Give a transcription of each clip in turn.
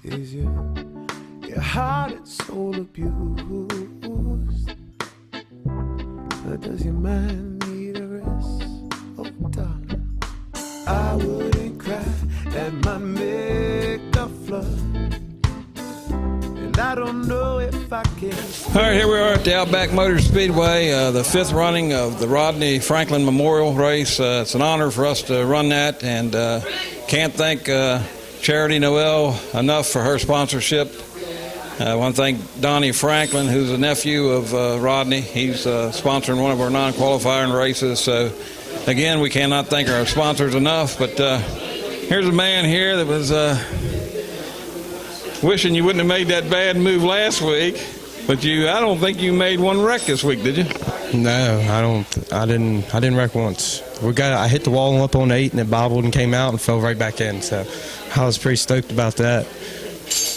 is your heart and soul abused? Or does your mind need a rest? Oh, darling, I wouldn't cry at my makeup flood. I don't know if I can. All right, here we are at the Outback Motor Speedway, the fifth running of the Rodney Franklin Memorial Race. It's an honor for us to run that, and can't thank Charity Noel enough for her sponsorship. I want to thank Donnie Franklin, who's a nephew of Rodney. He's sponsoring one of our non-qualifying races. So, again, we cannot thank our sponsors enough. But here's a man here that was wishing you wouldn't have made that bad move last week. But I don't think you made one wreck this week, did you? No, I didn't wreck once. I hit the wall up on 8, and it bobbled and came out and fell right back in. So I was pretty stoked about that.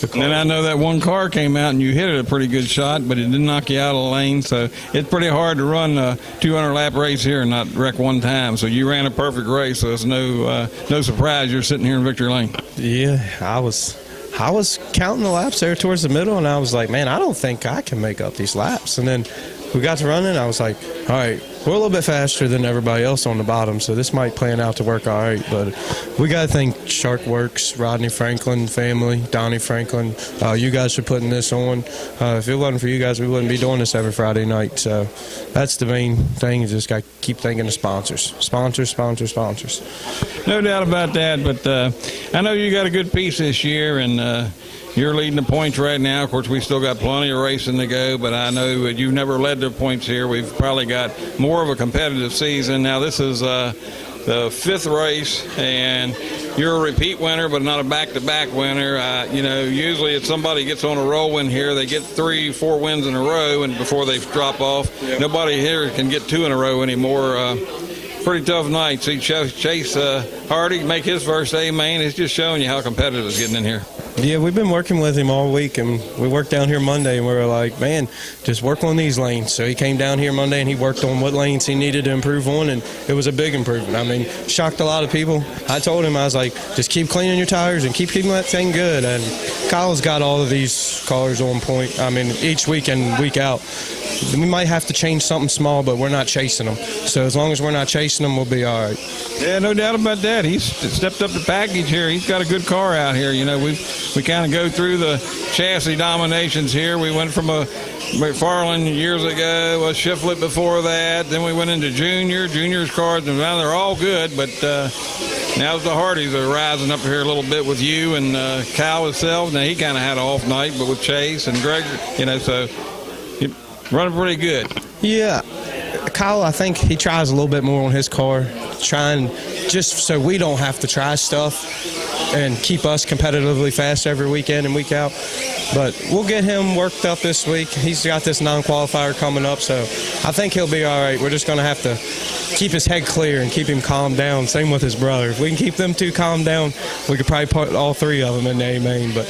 And then I know that one car came out and you hit it a pretty good shot, but it didn't knock you out of the lane. So it's pretty hard to run a 200-lap race here and not wreck one time. So you ran a perfect race, so it's no surprise you're sitting here in victory lane. Yeah, I was counting the laps there towards the middle, and I was like, man, I don't think I can make up these laps. And then we got to running, I was like, all right, we're a little bit faster than everybody else on the bottom, so this might plan out to work all right. But we got to thank Shark Works, Rodney Franklin family, Donnie Franklin. You guys for putting this on. If it wasn't for you guys, we wouldn't be doing this every Friday night. So that's the main thing, is just got to keep thanking the sponsors. Sponsors. No doubt about that, but I know you got a good piece this year, and you're leading the points right now. Of course, we still got plenty of racing to go, but I know that you've never led the points here. We've probably got more of a competitive season. Now, this is the fifth race, and you're a repeat winner, but not a back-to-back winner. Usually if somebody gets on a roll in here, they get 3-4 wins in a row, and before they drop off. Yep. Nobody here can get 2 in a row anymore. Pretty tough night. See Chase Hardy make his first A main. It's just showing you how competitive it's getting in here. Yeah, we've been working with him all week, and we worked down here Monday, and we were like, man, just work on these lanes. So he came down here Monday, and he worked on what lanes he needed to improve on, and it was a big improvement. I mean, shocked a lot of people. I told him, I was like, just keep cleaning your tires and keep keeping that thing good. And Kyle's got all of these cars on point. I mean, each week and week out. We might have to change something small, but we're not chasing them. So as long as we're not chasing them, we'll be all right. Yeah, no doubt about that. He's stepped up the package here. He's got a good car out here. You know, we kind of go through the chassis dominations here. We went from a McFarland years ago, a Shiflett before that. Then we went into Junior's cars, and now they're all good. But now the Hardys are rising up here a little bit with you and Kyle himself. Now he kind of had an off night, but with Chase and Greg, so running pretty good. Yeah. Kyle, I think he tries a little bit more on his car, trying just so we don't have to try stuff and keep us competitively fast every weekend and week out. But we'll get him worked up this week. He's got this non-qualifier coming up, so I think he'll be all right. We're just going to have to keep his head clear and keep him calmed down. Same with his brother. If we can keep them two calmed down, we could probably put all 3 of them in the A-main. But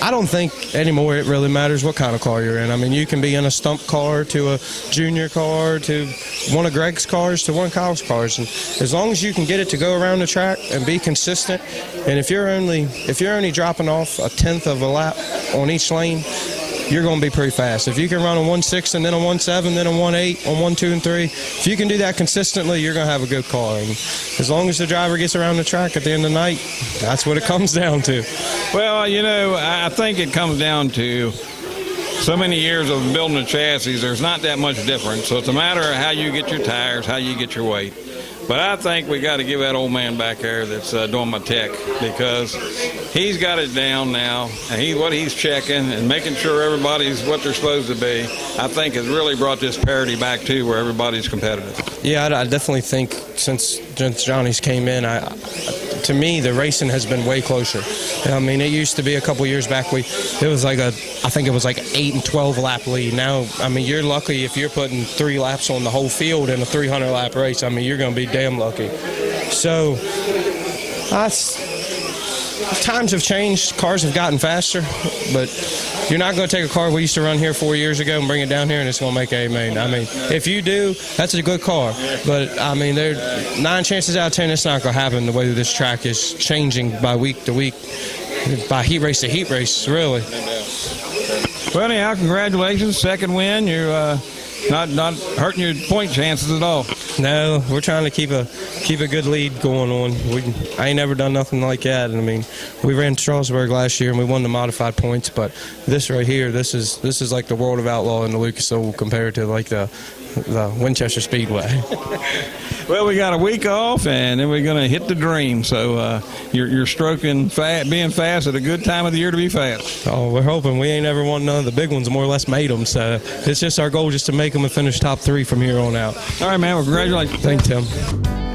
I don't think anymore it really matters what kind of car you're in. I mean, you can be in a stump car to a junior car to one of Greg's cars to one of Kyle's cars, and as long as you can get it to go around the track and be consistent, and if you're only dropping off a tenth of a lap on each lane, you're going to be pretty fast. If you can run a 1.6 and then a 1.7, then a 1.8 on 1, 2, and 3, if you can do that consistently, you're going to have a good car. And as long as the driver gets around the track at the end of the night, that's what it comes down to. Well, I think it comes down to so many years of building a chassis. There's not that much difference. So it's a matter of how you get your tires, how you get your weight. But I think we got to give that old man back there that's doing my tech, because he's got it down now, and what he's checking and making sure everybody's what they're supposed to be, I think has really brought this parity back to where everybody's competitive. Yeah, I definitely think since Johnny's came in, to me, the racing has been way closer. I mean, it used to be a couple years back, I think it was like 8 and 12 lap lead. Now, I mean, you're lucky if you're putting 3 laps on the whole field in a 300-lap race. I mean, you're going to be damn lucky. So, times have changed. Cars have gotten faster, but you're not going to take a car we used to run here 4 years ago and bring it down here and it's going to make A-main. I mean, if you do, that's a good car. But, I mean, 9 chances out of 10 it's not going to happen the way that this track is changing by week to week. by heat race to heat race, really. Well, anyhow, congratulations. Second win. You're not hurting your point chances at all. No, we're trying to keep a good lead going on. I ain't never done nothing like that. And I mean, we ran Strasburg last year and we won the modified points, but this right here, this is like the World of Outlaw in the Lucas Oil compared to like the Winchester Speedway. Well, we got a week off, and then we're going to hit the dream. So you're stroking being fast at a good time of the year to be fast. Oh, we're hoping. We ain't ever won none of the big ones. More or less made them. So it's just our goal just to make them and finish top 3 from here on out. All right, man. Well, congratulations. Thanks, Tim.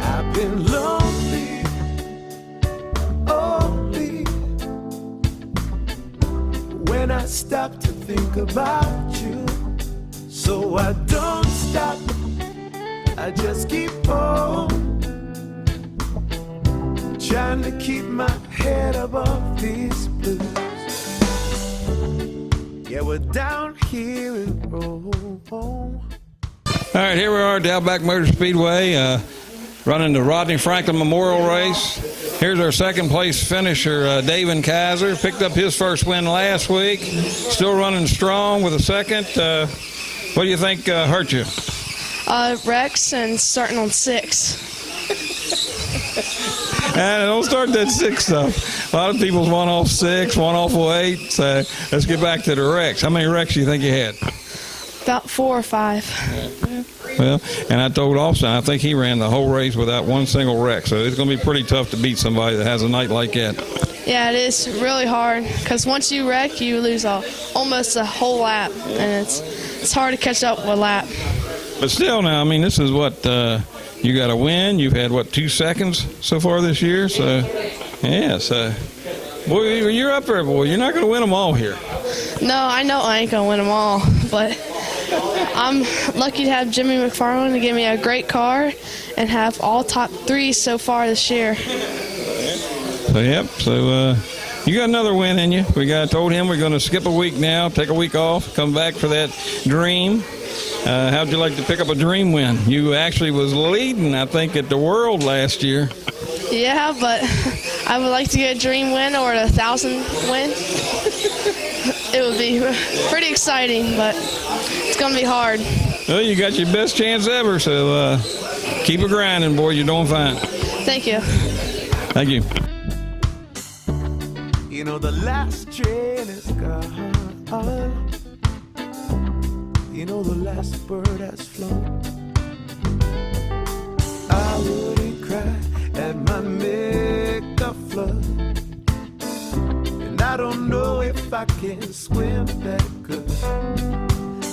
I've been lonely, only when I stop to think about you. So I don't stop, I just keep on trying to keep my head above these blues. Yeah, we're down here in Rome. All right, here we are at the Outback Motor Speedway, running the Rodney Franklin Memorial Race. Here's our second place finisher, David Kaiser. Picked up his first win last week. Still running strong with a second. What do you think hurt you? Rex and starting on 6. And don't start that 6 stuff. A lot of people's one off 6, one off 8. So let's get back to the wrecks. How many wrecks do you think you had? About 4 or 5. Well, and I told Austin, I think he ran the whole race without one single wreck. So it's going to be pretty tough to beat somebody that has a night like that. Yeah, it is really hard because once you wreck, you lose almost a whole lap, and it's hard to catch up with a lap. But still, now, I mean, this is what you got to win. You've had, 2 seconds so far this year? So, yeah, so, boy, you're up there, boy. You're not going to win them all here. No, I know I ain't going to win them all, but I'm lucky to have Jimmy McFarland to give me a great car and have all top 3 so far this year. So, yep, so you got another win in you. I told him we're going to skip a week now, take a week off, come back for that dream. How'd you like to pick up a dream win? You actually was leading, I think, at the World last year. Yeah, but I would like to get a dream win or a 1,000 win. It would be pretty exciting, but it's going to be hard. Well, you got your best chance ever, so keep it grinding, boy. You're doing fine. Thank you. Thank you. You know the last train is gone. You know the last bird has flown. I wouldn't cry at my makeup flood. And I don't know if I can swim that good.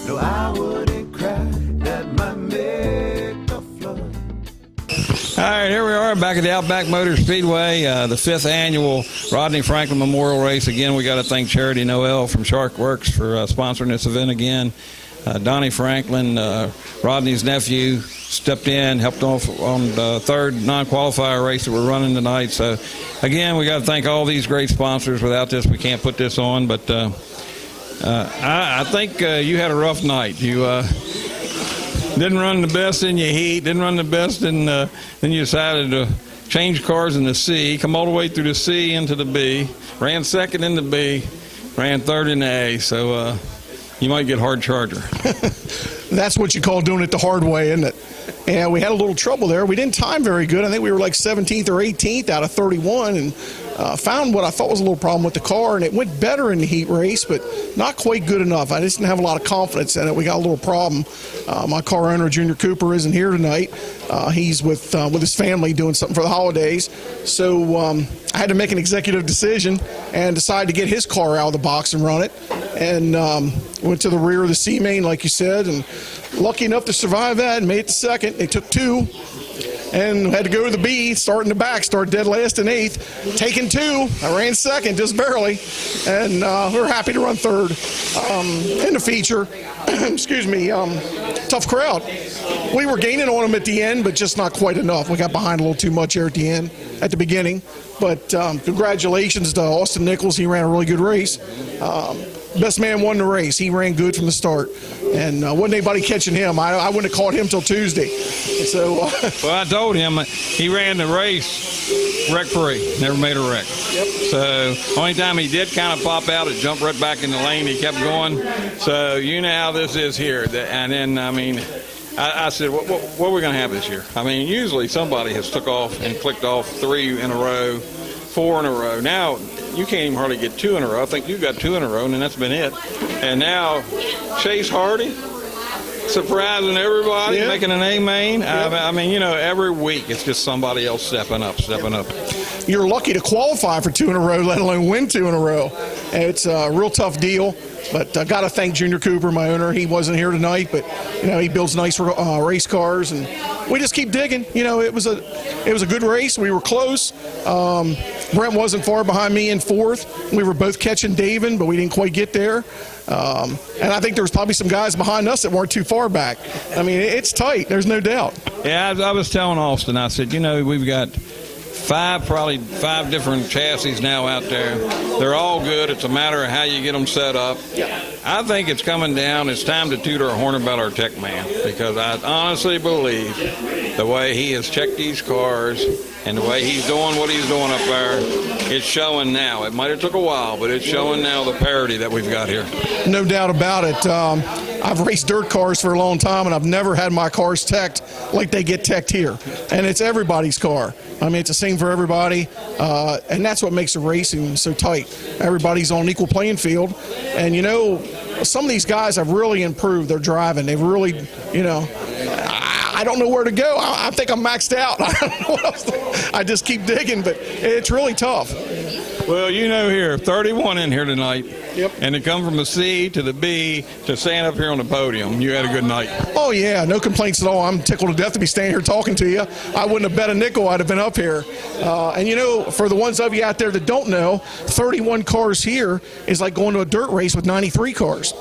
No, I wouldn't cry at my makeup flood. All right, here we are back at the Outback Motor Speedway, the 5th annual Rodney Franklin Memorial Race. Again, we got to thank Charity Noel from Shark Works for sponsoring this event again. Donnie Franklin, Rodney's nephew, stepped in, helped off on the 3rd non-qualifier race that we're running tonight. So, again, we got to thank all these great sponsors. Without this, we can't put this on. But I think you had a rough night. You didn't run the best in your heat, didn't run the best in then you decided to change cars in the C, come all the way through the C into the B, ran 2nd in the B, ran 3rd in the A. So you might get hard charger. That's what you call doing it the hard way, isn't it? And we had a little trouble there. We didn't time very good. I think we were like 17th or 18th out of 31, and found what I thought was a little problem with the car, and it went better in the heat race, but not quite good enough. I just didn't have a lot of confidence in it. We got a little problem. My car owner, Junior Cooper, isn't here tonight. He's with his family doing something for the holidays. So I had to make an executive decision and decide to get his car out of the box and run it. And went to the rear of the C main, like you said, and lucky enough to survive that and made it to 2nd. They took 2. And had to go to the B, start in the back, start dead last in 8th, taking 2. I ran 2nd, just barely, and we were happy to run 3rd. In the feature, excuse me, tough crowd. We were gaining on them at the end, but just not quite enough. We got behind a little too much here at the end, at the beginning. But congratulations to Austin Nichols. He ran a really good race. best man won the race. He ran good from the start, and wasn't anybody catching him. I wouldn't have caught him till Tuesday. So, well, I told him he ran the race wreck-free, never made a wreck. Yep. So only time he did kind of pop out, it jumped right back in the lane. He kept going. So you know how this is here. And then, I mean, I said, what are we going to have this year? I mean, usually somebody has took off and clicked off 3 in a row, 4 in a row. Now, you can't even hardly get 2 in a row. I think you got 2 in a row, and that's been it. And now, Chase Hardy, surprising everybody, making an A-main. I mean, you know, every week it's just somebody else stepping up. You're lucky to qualify for 2 in a row, let alone win 2 in a row. And it's a real tough deal. But I got to thank Junior Cooper, my owner. He wasn't here tonight, but you know he builds nice race cars, and we just keep digging. You know, it was a good race. We were close. Brent wasn't far behind me in 4th. We were both catching David, but we didn't quite get there. And I think there was probably some guys behind us that weren't too far back. I mean, it's tight. There's no doubt. Yeah, I was telling Austin. I said, you know, we've got probably five different chassis now out there. They're all good. It's a matter of how you get them set up. I think it's coming down. It's time to toot our horn about our tech man, because I honestly believe the way he has checked these cars and the way he's doing what he's doing up there, it's showing now. It might have took a while, but it's showing now the parity that we've got here. No doubt about it. I've raced dirt cars for a long time, and I've never had my cars teched like they get teched here. And it's everybody's car. I mean, it's the same for everybody, and that's what makes the racing so tight. Everybody's on an equal playing field, and you know, some of these guys have really improved their driving. They've really, you know, I don't know where to go. I think I'm maxed out. I don't know what else I just keep digging, but it's really tough. Well, you know, here, 31 in here tonight. Yep. And to come from the C to the B to stand up here on the podium, you had a good night. Oh, yeah, no complaints at all. I'm tickled to death to be standing here talking to you. I wouldn't have bet a nickel I'd have been up here. And, you know, for the ones of you out there that don't know, 31 cars here is like going to a dirt race with 93 cars.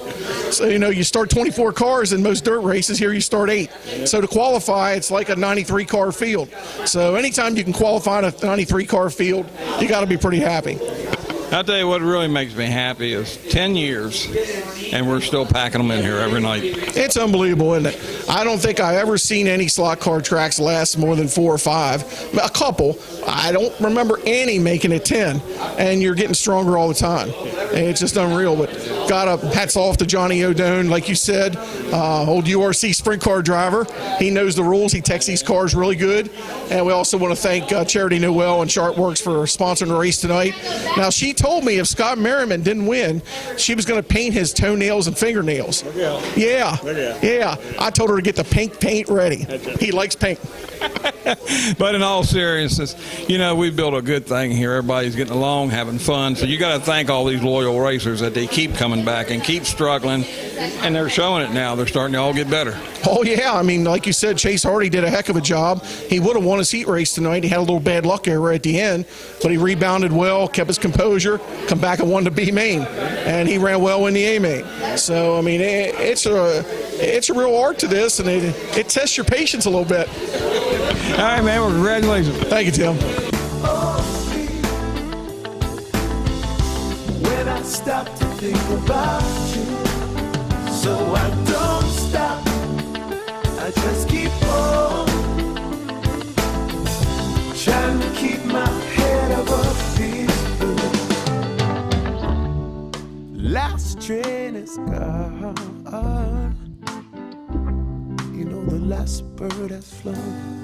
So, you know, you start 24 cars in most dirt races. Here you start 8. So to qualify, it's like a 93-car field. So anytime you can qualify in a 93-car field, you got to be pretty happy. I'll tell you what really makes me happy is 10 years, and we're still packing them in here every night. It's unbelievable, isn't it? I don't think I've ever seen any slot car tracks last more than 4 or 5. A couple. I don't remember any making it 10, and you're getting stronger all the time. It's just unreal. But hats off to Johnny O'Done, like you said, old URC sprint car driver. He knows the rules. He techs these cars really good. And we also want to thank Charity Noel and Sharpworks for sponsoring the race tonight. Now, she told me if Scott Merriman didn't win, she was going to paint his toenails and fingernails. Yeah. I told her to get the pink paint ready. He likes pink. But in all seriousness, you know, we've built a good thing here. Everybody's getting along, having fun. So you got to thank all these loyal racers that they keep coming back and keep struggling, and they're showing it now. They're starting to all get better. Oh, yeah. I mean, like you said, Chase Hardy did a heck of a job. He would have won his heat race tonight. He had a little bad luck there right at the end, but he rebounded well, kept his composure, come back and won the B main, and he ran well in the A main. So, I mean, it's a real art to this, and it tests your patience a little bit. All right, man. Well, congratulations. Thank you, Tim. When I stop to think about you, so I don't stop, I just keep on trying to keep my head above peaceful. Last train is gone, you know the last bird has flown.